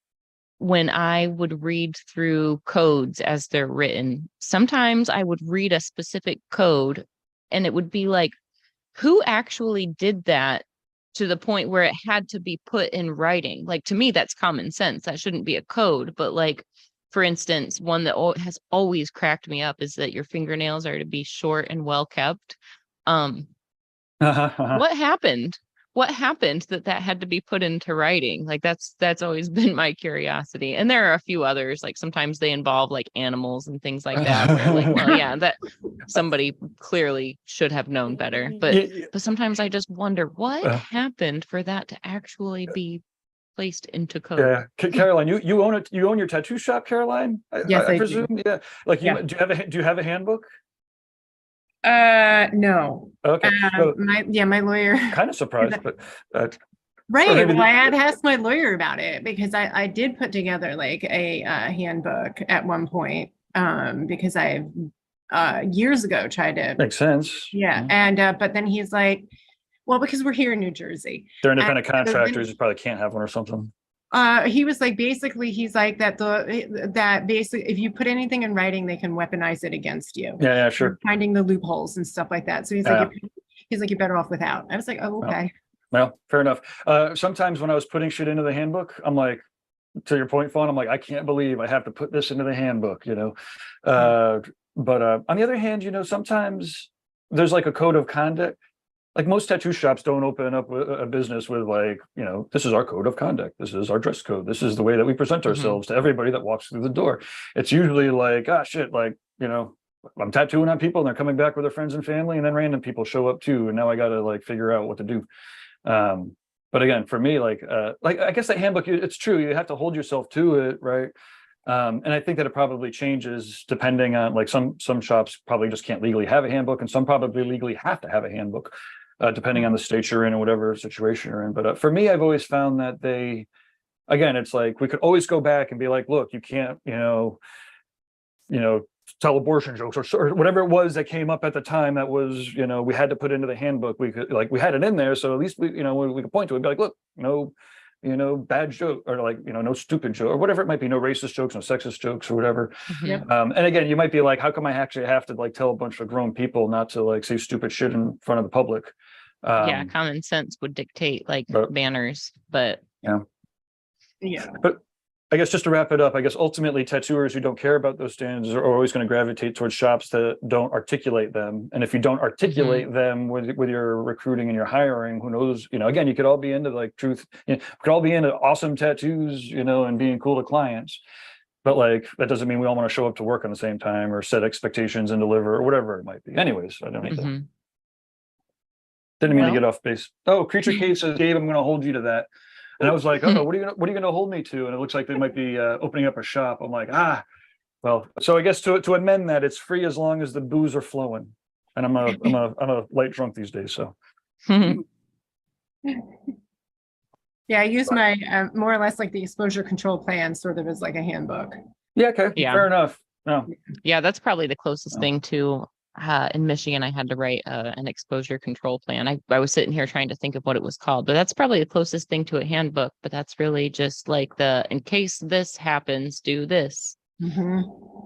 when I would read through codes as they're written, sometimes I would read a specific code and it would be like, who actually did that to the point where it had to be put in writing? Like, to me, that's common sense. That shouldn't be a code. But like, for instance, one that has always cracked me up is that your fingernails are to be short and well kept. What happened? What happened that had to be put into writing? Like that's always been my curiosity. And there are a few others, like sometimes they involve like animals and things like that, where like, well, yeah, that somebody clearly should have known better. But sometimes I just wonder what happened for that to actually be placed into code. Yeah, Caroline, you own it. You own your tattoo shop, Caroline. Yes, I presume. do. Yeah, like Yeah. do you have a handbook? No. Okay, My lawyer. kind of surprised, but Right. maybe Well, I had asked my lawyer about it because I did put together like a handbook at one point because I've years ago tried to. makes sense. Yeah. And but then he's like, well, because we're here in New Jersey. They're independent And so then- contractors. You probably can't have one or something. He was like, basically, he's like that basically, if you put anything in writing, they can weaponize it against you. Yeah, sure. Finding the loopholes and stuff like that. So he's like, you're better off without. I was like, oh, okay. Well, fair enough. Sometimes when I was putting shit into the handbook, I'm like, to your point, Fawn, I'm like, I can't believe I have to put this into the handbook, you know. But on the other hand, you know, sometimes there's like a code of conduct. Like most tattoo shops don't open up a business with like, you know, this is our code of conduct. This is our dress code. This is the way that we present ourselves to everybody that walks through the door. It's usually like, ah, shit, like, you know, I'm tattooing on people and they're coming back with their friends and family, and then random people show up too. And now I got to like figure out what to do. But again, for me, like I guess that handbook, it's true. You have to hold yourself to it, right? And I think that it probably changes depending on like some shops probably just can't legally have a handbook, and some probably legally have to have a handbook. Depending on the state you're in or whatever situation you're in. But for me, I've always found that again, it's like we could always go back and be like, look, you can't, you know, tell abortion jokes or whatever it was that came up at the time that was, you know, we had to put into the handbook. We could like we had it in there, so at least we, you know, we could point to it, be like, look, no, you know, bad joke, or like, you know, no stupid joke or whatever it might be, no racist jokes, no sexist jokes or whatever. Yep. And again, you might be like, how come I actually have to like tell a bunch of grown people not to like say stupid shit in front of the public? Yeah, common sense would dictate like banners, but Yeah. But I guess just to wrap it up, I guess ultimately tattooers who don't care about those standards are always going to gravitate towards shops that don't articulate them. And if you don't articulate them with your recruiting and your hiring, who knows, you know, again, you could all be into like truth, you know, could all be into awesome tattoos, you know, and being cool to clients. But like, that doesn't mean we all want to show up to work on the same time or set expectations and deliver or whatever it might be. Anyways, I don't need that. Didn't mean to get off base. Oh, Creature Cave says, Dave, I'm going to hold you to that. And I was like, oh, what are you going to hold me to? And it looks like they might be opening up a shop. I'm like, well, so I guess to amend that, it's free as long as the booze are flowing. And I'm a light drunk these days, so. Yeah, I use my more or less like the exposure control plan sort of as like a handbook. Yeah, okay, fair enough. No. Yeah, that's probably the closest thing to in Michigan. I had to write an exposure control plan. I was sitting here trying to think of what it was called, but that's probably the closest thing to a handbook. But that's really just like in case this happens, do this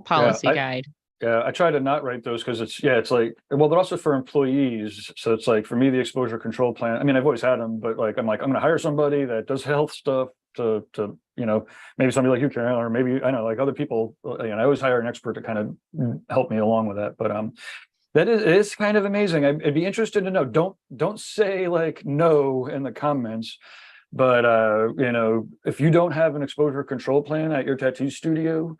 policy guide. Yeah, I try to not write those because it's like, well, they're also for employees. So it's like, for me, the exposure control plan, I mean, I've always had them, but like, I'm going to hire somebody that does health stuff to, you know, maybe somebody like you, Karen, or maybe, I know, like other people, you know, I always hire an expert to kind of help me along with that. But that is kind of amazing. I'd be interested to know, don't say like no in the comments, but you know, if you don't have an exposure control plan at your tattoo studio,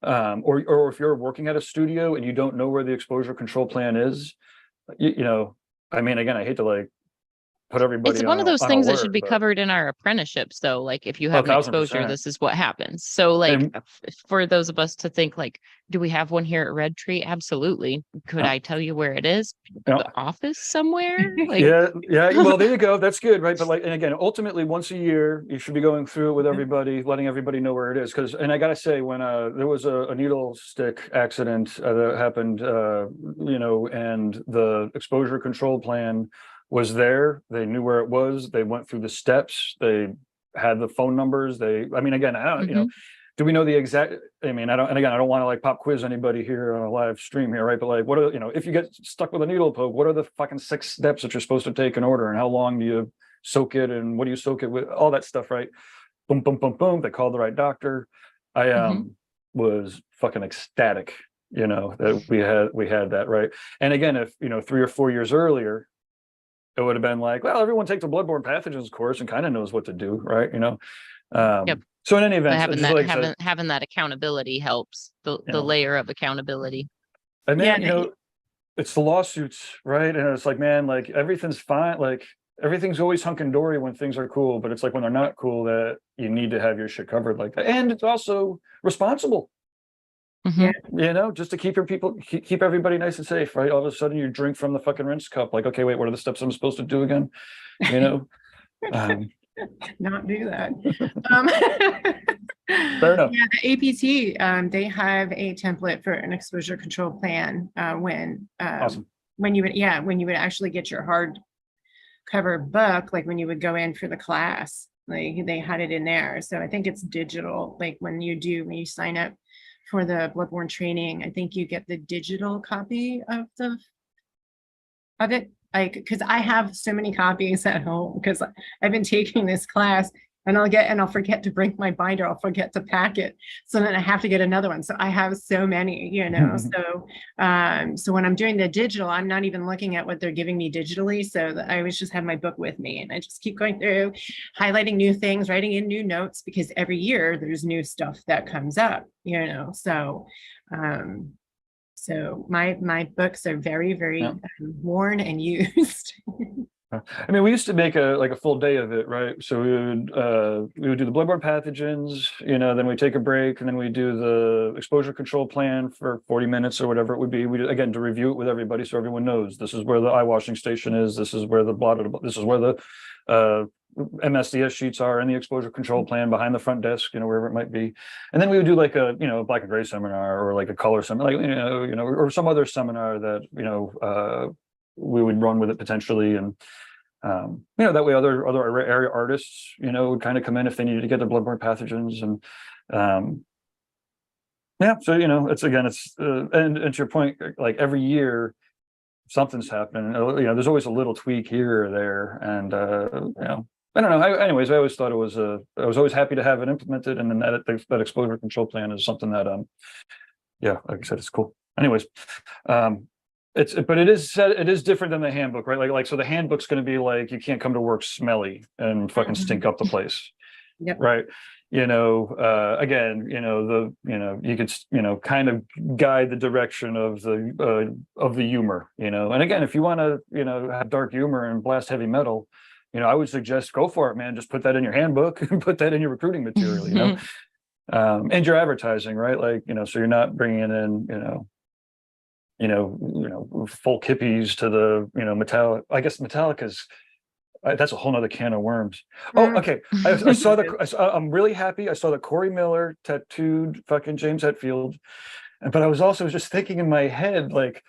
or if you're working at a studio and you don't know where the exposure control plan is, you know, I mean, again, I hate to like put everybody It's one of those on things that alert, should be but- covered in our apprenticeships, though. Like if you have an 1000%. exposure, this is what happens. So like And- for those of us to think like, do we have one here at Red Tree? Absolutely. Could Yeah. I tell you where it is? Yeah. The office somewhere? Like, Yeah, well, there you go. That's good, right? But like, and again, ultimately, once a year, you should be going through it with everybody, letting everybody know where it is. Because, and I gotta say, when there was a needle stick accident that happened, and the exposure control plan was there, they knew where it was, they went through the steps, they had the phone numbers. I mean, again, I don't, Mhm. do we know the exact, I mean, I don't want to like pop quiz anybody here on a live stream here, right? But like, what are, if you get stuck with a needle poke, what are the fucking 6 steps that you're supposed to take in order? And how long do you soak it? And what do you soak it with? All that stuff, right? Boom, boom, boom, boom. They called the right doctor. I Mhm. was fucking ecstatic, that we had that, right? And again, if 3 or 4 years earlier, it would have been like, well, everyone takes a bloodborne pathogens course and kind of knows what to do, right? Yep. So in any But event, having just that like I said, having that accountability helps. The Yeah. layer of accountability. and then Yeah, it's the lawsuits, right? And it's like, man, like everything's fine, like everything's always hunky dory when things are cool, but it's like when they're not cool that you need to have your shit covered like that. And it's also responsible, Mhm. just to keep keep everybody nice and safe, right? All of a sudden you drink from the fucking rinse cup, like, okay, wait, what are the steps I'm supposed to do again? Um, not do that. Um, Fair enough. Yeah, the APT, they have a template for an exposure control plan Awesome. when you would actually get your hard cover book, like when you would go in for the class, like they had it in there. So I think it's digital. Like when you sign up for the bloodborne training, I think you get the digital copy of it. Like, because I have so many copies at home because I've been taking this class and I'll forget to bring my binder. I'll forget to pack it. So then I have to get another one. So I have so many, so when I'm doing the digital, I'm not even looking at what they're giving me digitally. So I always just have my book with me and I just keep going through, highlighting new things, writing in new notes, because every year there's new stuff that comes up, so my books are very, very Yeah. worn and used. I mean, we used to make a full day of it, right? So we would do the bloodborne pathogens, then we take a break, and then we do the exposure control plan for 40 minutes or whatever it would be. Again, to review it with everybody so everyone knows this is where the eye washing station is, this is where this is where the MSDS sheets are in the exposure control plan behind the front desk, wherever it might be. And then we would do like a black and gray seminar or like a color seminar, like or some other seminar that we would run with it potentially. And that way other area artists would kind of come in if they needed to get their bloodborne pathogens. And so it's and to your point, like every year something's happening. There's always a little tweak here or there. And I don't know. Anyways, I always thought I was always happy to have it implemented. And then that exposure control plan is something that like I said, it's cool. Anyways, it is different than the handbook, right? So the handbook's going to be like, you can't come to work smelly and fucking stink up the place. Yep. Right. Again, you could, kind of guide the direction of the humor, and again, if you want to, have dark humor and blast heavy metal, I would suggest go for it, man. Just put that in your handbook and put that in your recruiting material, and your advertising, right? Like, so you're not bringing in, folk hippies to the, Metallica. I guess Metallica's, that's a whole nother can of worms. Oh, okay. I saw I'm really happy. I saw that Corey Miller tattooed fucking James Hetfield. But I was also just thinking in my head, like,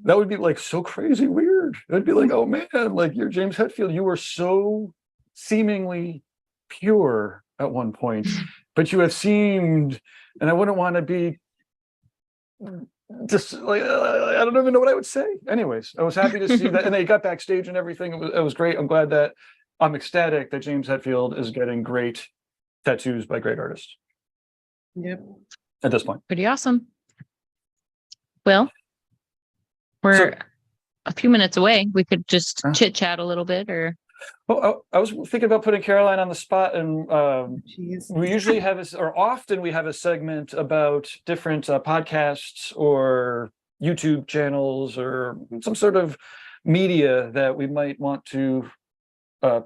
that would be like so crazy weird. It'd be like, oh man, like you're James Hetfield. You were so seemingly pure at one point, but you have seemed, and I wouldn't want to be just like, I don't even know what I would say. Anyways, I was happy to see that. And they got backstage and everything. It was great. I'm ecstatic that James Hetfield is getting great tattoos by great artists. Yep. At this point. Pretty awesome. Well, we're a few minutes away. We could just chit chat a little bit or. Well, I was thinking about putting Caroline on the spot, and we usually often we have a segment about different podcasts or YouTube channels or some sort of media that we might want to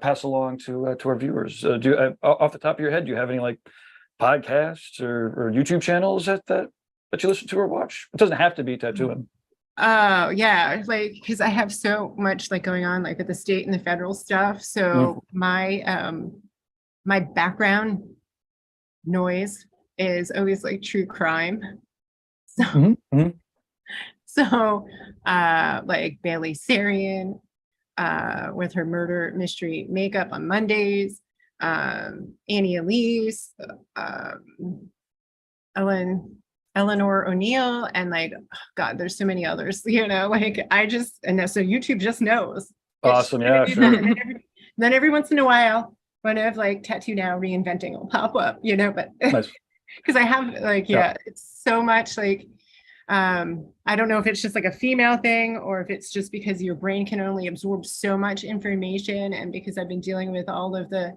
pass along to our viewers? Off the top of your head, do you have any like podcasts or YouTube channels that you listen to or watch? It doesn't have to be tattooing. Oh, yeah, like, because I have so much like going on, like with the state and the federal stuff. So my background noise is always like true crime. So Mhm, mhm. so like Bailey Sarian with her murder mystery makeup on Mondays, Annie Elise, Eleanor O'Neill, and like, oh God, there's so many others, like and so YouTube just knows. Awesome, yeah, It's sure. and then every once in a while, one of like Tattoo Now reinventing will pop up, but Nice. because I have like, it's so much like, I don't know if it's just like a female thing or if it's just because your brain can only absorb so much information, and because I've been dealing with all of the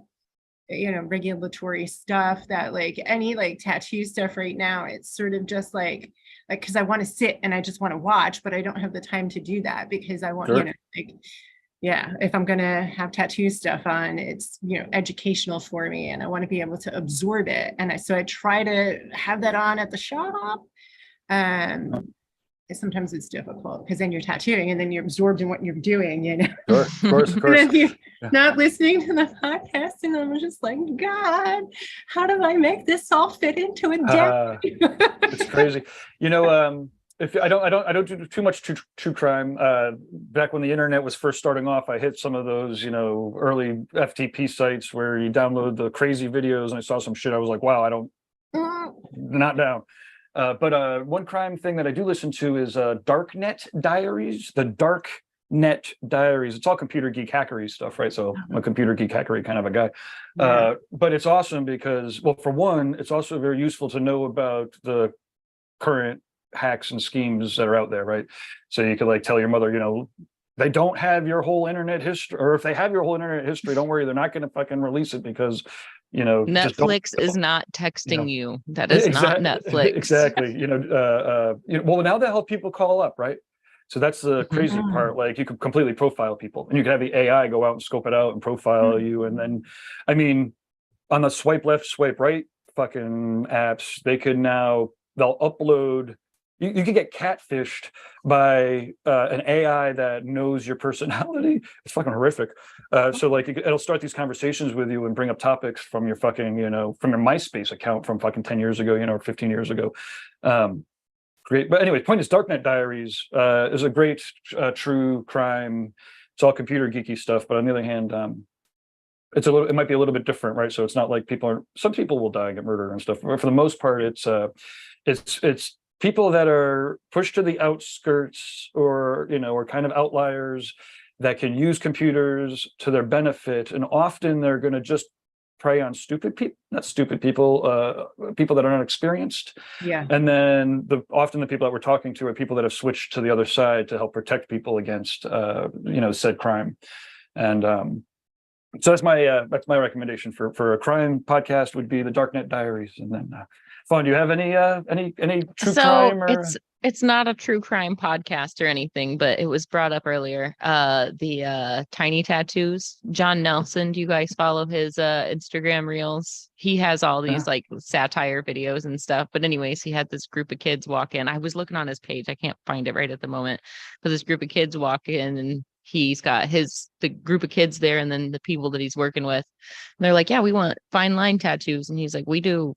regulatory stuff, that like any like tattoo stuff right now, it's sort of just like because I want to sit and I just want to watch, but I don't have the time to do that because I want, Sure. like, if I'm gonna have tattoo stuff on, it's educational for me, and I want to be able to absorb it, and so I try to have that on at the shop. Sometimes it's difficult because then you're tattooing and then you're absorbed in what you're doing, Sure, of course, of And course. then you're Yeah. not listening to the podcast, and I'm just like, God, how do I make this all fit into a day? It's crazy. If I don't do too much true crime. Back when the internet was first starting off, I hit some of those, early FTP sites where you download the crazy videos, and I saw some shit. I was like, wow, not down. But one crime thing that I do listen to is Darknet Diaries. The Darknet Diaries. It's all computer geek hackery stuff, right? So I'm a computer geek hackery kind of a guy. Yeah. But it's awesome because, well, for one, it's also very useful to know about the current hacks and schemes that are out there, right? So you could like tell your mother, they don't have your whole internet history, or if they have your whole internet history, don't worry, they're not going to fucking release it because just don't- Netflix is not texting you. That is Exactly, not Netflix. exactly. Well, now they help people call up, right? So that's the crazy Mhm. part. Like you could completely profile people, and you could have the AI go out and scope it out and profile you. And then, I mean, on the swipe left, swipe right fucking apps, they'll upload. You could get catfished by an AI that knows your personality. It's fucking horrific. So like it'll start these conversations with you and bring up topics from your fucking, from your MySpace account from fucking 10 years ago, or 15 years ago. Great. But anyway, point is Darknet Diaries is a great true crime. It's all computer geeky stuff. But on the other hand, it might be a little bit different, right? So it's not like some people will die and get murdered and stuff. But for the most part, it's people that are pushed to the outskirts or kind of outliers that can use computers to their benefit. And often they're going to just prey on not stupid people, people that are not experienced. Yeah. And then often the people that we're talking to are people that have switched to the other side to help protect people against, said crime. And so that's my recommendation for a crime podcast would be the Darknet Diaries. And then Fawn, do you have any true crime? Or... It's not a true crime podcast or anything, but it was brought up earlier. The tiny tattoos. John Nelson, do you guys follow his Instagram reels? He has all these like satire videos and stuff. But anyways, he had this group of kids walk in. I was looking on his page. I can't find it right at the moment. But this group of kids walk in, and he's got the group of kids there, and then the people that he's working with. And they're like, yeah, we want fine line tattoos. And he's like, we do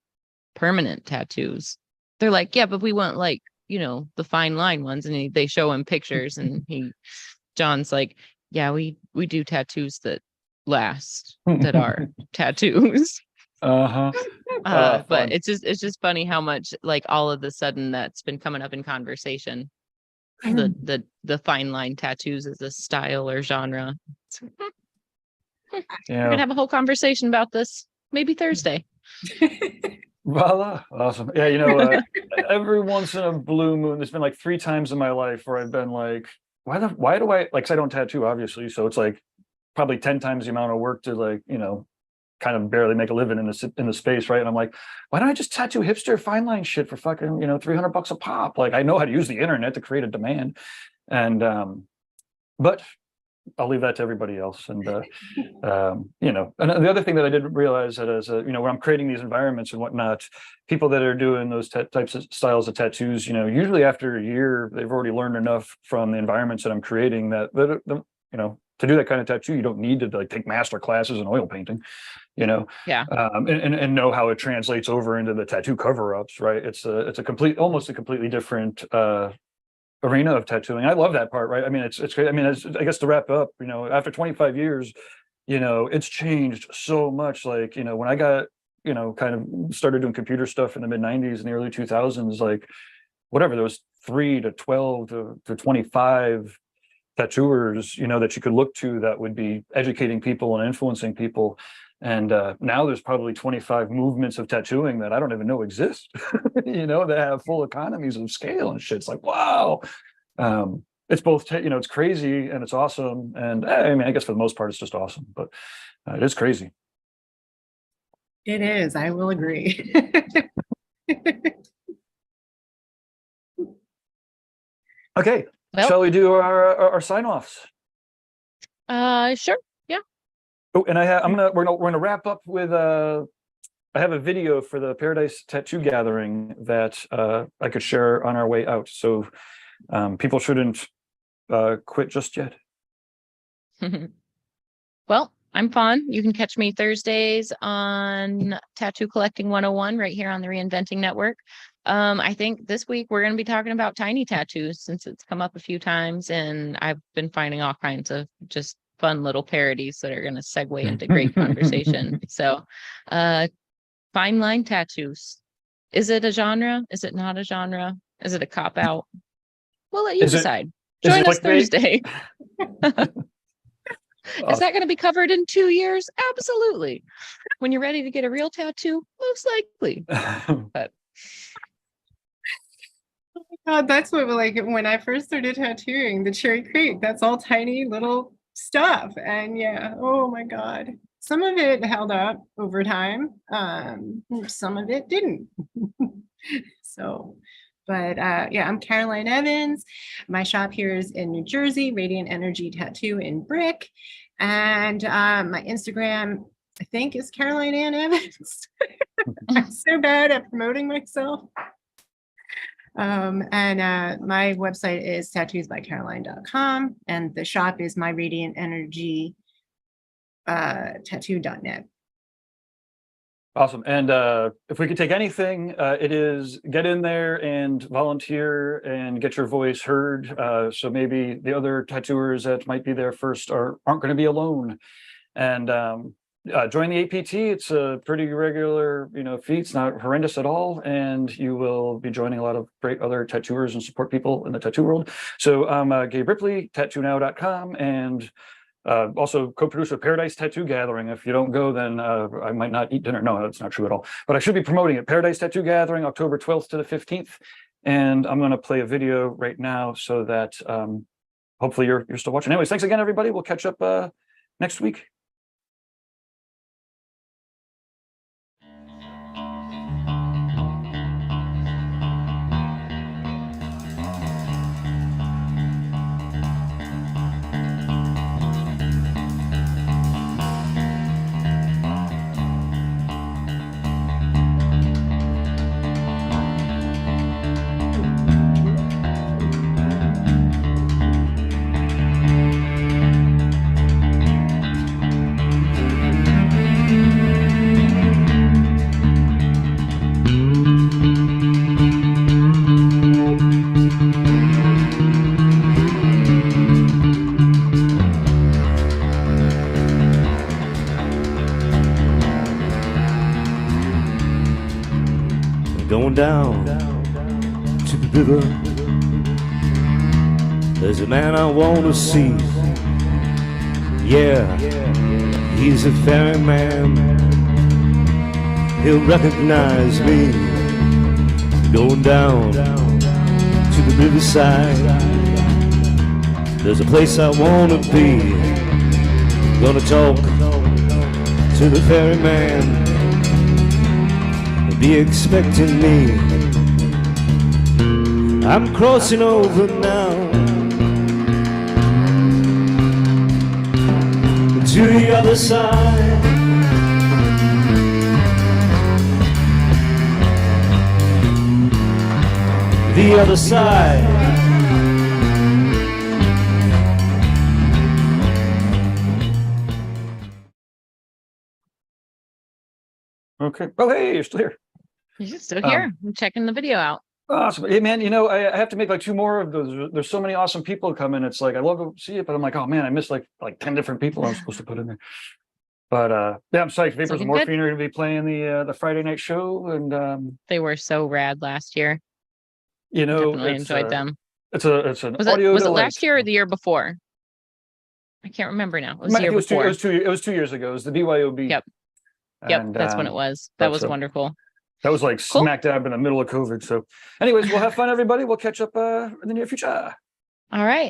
permanent tattoos. They're like, yeah, but we want like, the fine line ones. And they show him pictures, and John's like, yeah, we do tattoos that last, that are tattoos. But it's just funny how much like all of the sudden that's been coming up in conversation. The fine line tattoos as a style or genre. We're gonna have a whole conversation about this maybe Thursday. Voila. Awesome. Yeah, every once in a blue moon, there's been like 3 times in my life where I've been like, why do I, like, 'cause I don't tattoo, obviously. So it's like probably 10 times the amount of work to like, kind of barely make a living in the space, right? And I'm like, why don't I just tattoo hipster fine line shit for fucking, $300 a pop? Like I know how to use the internet to create a demand. And but I'll leave that to everybody else. And you know, and the other thing that I didn't realize that as a, you know, when I'm creating these environments and whatnot, people that are doing those types of styles of tattoos, you know, usually after a year, they've already learned enough from the environments that I'm creating that you know, to do that kind of tattoo, you don't need to like take master classes in oil painting, you know, Yeah. and know how it translates over into the tattoo cover-ups, right? It's a almost a completely different arena of tattooing. I love that part, right? I mean, it's great. I mean, I guess to wrap up, you know, after 25 years, you know, it's changed so much. Like, you know, when I got, you know, kind of started doing computer stuff in the mid 90s and the early 2000s, like whatever, there was 3 to 12 to 25 tattooers, you know, that you could look to that would be educating people and influencing people. And now there's probably 25 movements of tattooing that I don't even know exist, you know, that have full economies of scale and shit. It's like, wow. It's both, you know, it's crazy and it's awesome. And I mean, I guess for the most part, it's just awesome, but it is crazy. It is, I will agree. Okay, Well- shall we do our sign-offs? Sure. Oh, and we're gonna wrap up with I have a video for the Paradise Tattoo Gathering that I could share on our way out. So people shouldn't quit just yet. Well, I'm Fawn. You can catch me Thursdays on Tattoo Collecting 101 right here on the Reinventing Network. I think this week we're going to be talking about tiny tattoos since it's come up a few times, and I've been finding all kinds of just fun little parodies that are going to segue into great conversation. So, fine line tattoos. Is it a genre? Is it not a genre? Is it a cop out? We'll let you decide. Join us Thursday. Is that going to be covered in 2 years? Absolutely. When you're ready to get a real tattoo, most likely. But Oh my God, that's what, like, when I first started tattooing, the Cherry Creek, that's all tiny little stuff. And yeah, oh my God. Some of it held up over time. Some of it didn't. So, but yeah, I'm Caroline Evans. My shop here is in New Jersey, Radiant Energy Tattoo in Brick. And my Instagram, I think, is Caroline Ann Evans. I'm so bad at promoting myself. And my website is tattoosbycaroline.com, and the shop is my Radiant Energy tattoo.net. Awesome. And if we could take anything, it is get in there and volunteer and get your voice heard. So maybe the other tattooers that might be there first aren't going to be alone. And join the APT. It's a pretty regular, you know, fee. It's not horrendous at all. And you will be joining a lot of great other tattooers and support people in the tattoo world. So I'm Gabe Ripley, tattoonow.com, and also co-producer of Paradise Tattoo Gathering. If you don't go, then I might not eat dinner. No, that's not true at all. But I should be promoting it. Paradise Tattoo Gathering, October 12th to the 15th. And I'm going to play a video right now so that hopefully you're still watching. Anyways, thanks again, everybody. We'll catch up next week. Going down to the river, there's a man I want to see. Yeah, he's a ferryman, he'll recognize me. Going down to the riverside, there's a place I want to be. Gonna talk to the ferryman, be expecting me. I'm crossing over now, to the other side. The other side. Okay. Oh, hey, you're still here. You're still here. I'm checking the video out. Awesome. Hey, man, I have to make like 2 more of those. There's so many awesome people coming. It's like, I love to see it, but I'm like, oh man, I missed like 10 different people I'm supposed to put in there. But yeah, I'm psyched. Vapors looking Morphine good. are going to be playing the Friday night show. And, They were so rad last year. you know, Definitely it's, enjoyed them. It's an Was audio it delight. last year or the year before? I can't remember now. It was I the year think before. it was 2 years ago. It was the BYOB. Yep. And, That's when it was. That that's was wonderful. That was like Cool. smack dab in the middle of COVID. So anyways, we'll have fun, everybody. We'll catch up in the near future. All right.